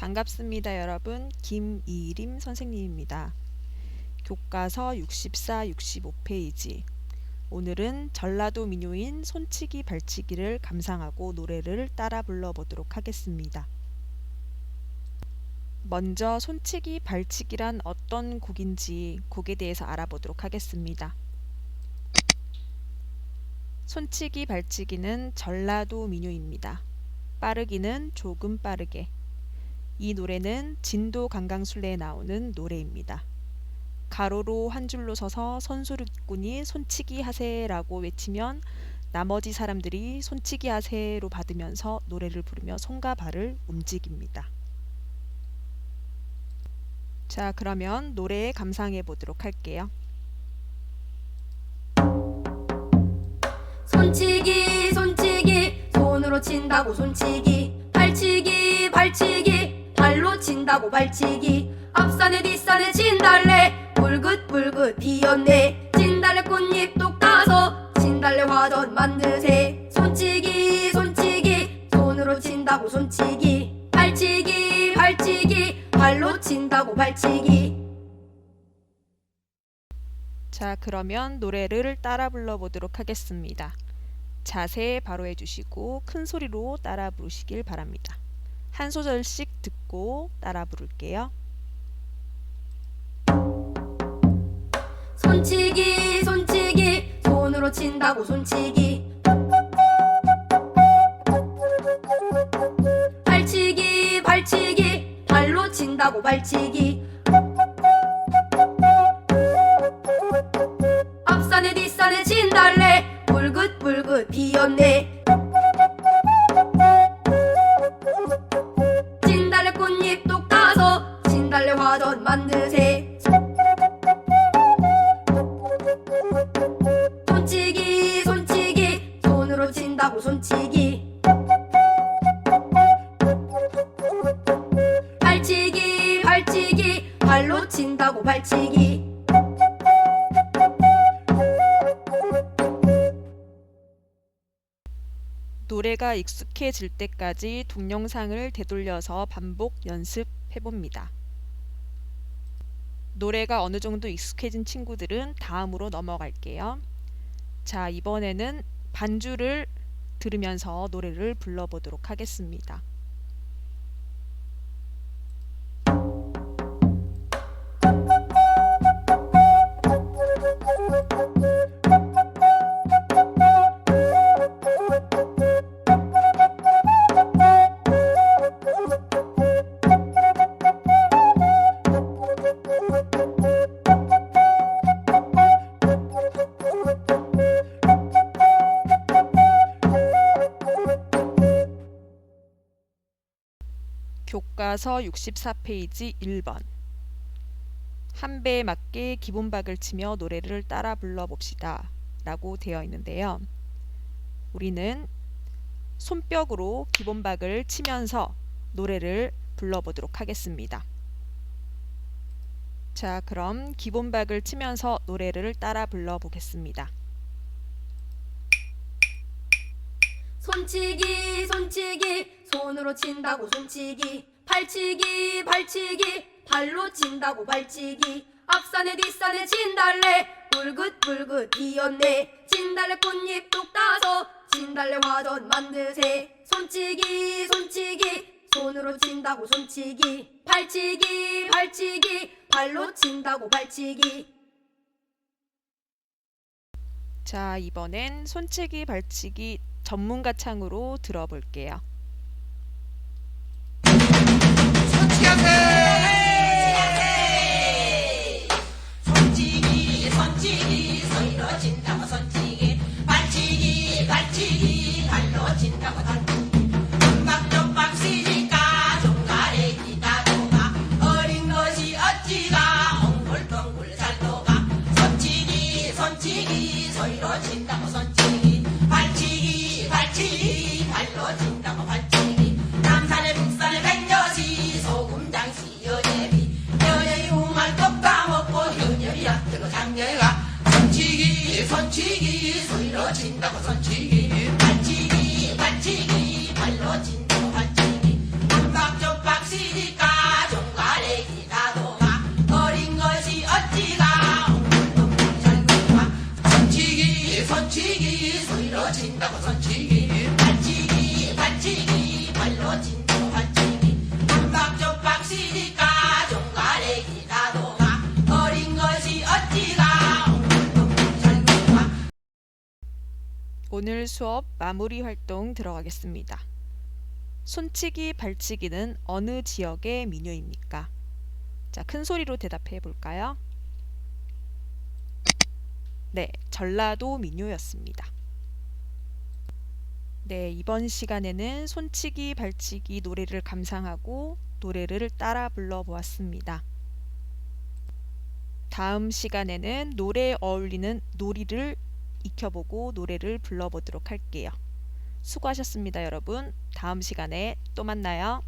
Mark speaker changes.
Speaker 1: 반갑습니다, 여러분. 김이림 선생님입니다. 교과서 64, 65페이지. 오늘은 전라도 민요인 손치기 발치기를 감상하고 노래를 따라 불러보도록 하겠습니다. 먼저 손치기 발치기란 어떤 곡인지 곡에 대해서 알아보도록 하겠습니다. 손치기 발치기는 전라도 민요입니다. 빠르기는 조금 빠르게. 이 노래는 진도 강강술래에 나오는 노래입니다. 가로로 한 줄로 서서 선수꾼이 손치기 하세라고 외치면 나머지 사람들이 손치기 하세로 받으면서 노래를 부르며 손과 발을 움직입니다. 자, 그러면 노래 감상해 보도록 할게요.
Speaker 2: 손치기 손치기 손으로 친다고 손치기 발치기 발치기 발로 친다고 발치기 앞산에 뒷산에 진달래 불긋불긋 피었네 진달래 꽃잎 똑 따서 진달래 화전 만드세 손치기 손치기 손으로 친다고 손치기 발치기 발치기 발로 친다고 발치기.
Speaker 1: 자, 그러면 노래를 따라 불러보도록 하겠습니다. 자세 바로 해주시고 큰 소리로 따라 부르시길 바랍니다. 한 소절씩 듣고 따라 부를게요.
Speaker 2: 손치기 손치기 손으로 친다고 손치기 발치기 발치기 발로 친다고 발치기 앞산에 뒷산에 진달래 불긋불긋 피었네 진달래 꽃잎 똑 따서 진달래 화전 만드세 손치기 손치기 손으로 친다고 손치기 발치기 발치기 발로 친다고 발치기
Speaker 1: 노래가 익숙해질 때까지 동영상을 되돌려서 반복 연습해봅니다. 노래가 어느 정도 익숙해진 친구들은 다음으로 넘어갈게요. 자, 이번에는 반주를 들으면서 노래를 불러보도록 하겠습니다. 교과서 64페이지 1번. 한 배에 맞게 기본박을 치며 노래를 따라 불러봅시다 라고 되어 있는데요. 우리는 손뼉으로 기본박을 치면서 노래를 불러보도록 하겠습니다. 자, 그럼 기본박을 치면서 노래를 따라 불러보겠습니다.
Speaker 2: 손치기 손치기 손으로 친다고 손치기 발치기 발치기 발로 친다고 발치기 앞산에 뒷산에 진달래 불긋불긋 피었네 진달래 꽃잎 똑 따서 진달래 화전 만드세 손치기 손치기 손으로 친다고 손치기 발치기 발치기 발로 친다고 발치기.
Speaker 1: 자, 이번엔 손치기 발치기 전문가 창으로 들어볼게요.
Speaker 3: 손치기 손치기 손으로 친다고 손치기 발치기 발치기 발로 친다고 발치기 금박점박 시니까 종가래 기다도가 어린 것이 어찌가 엉글덩글 살도가 손치기 손치기 손으로 친다고 손치기 발치기 발치기 발로 친다고 친다고 손치기 발치기 발치기 발로 친다고 발치기 박쪽박 시니까 종가래기 나도가 어린 것이 어찌가 엉뚱 젊은가.
Speaker 1: 오늘 수업 마무리 활동 들어가겠습니다. 손치기, 발치기는 어느 지역의 민요입니까? 자, 큰 소리로 대답해 볼까요? 네, 전라도 민요였습니다. 네, 이번 시간에는 손치기, 발치기 노래를 감상하고 노래를 따라 불러보았습니다. 다음 시간에는 노래에 어울리는 놀이를 익혀보고 노래를 불러보도록 할게요. 수고하셨습니다, 여러분. 다음 시간에 또 만나요.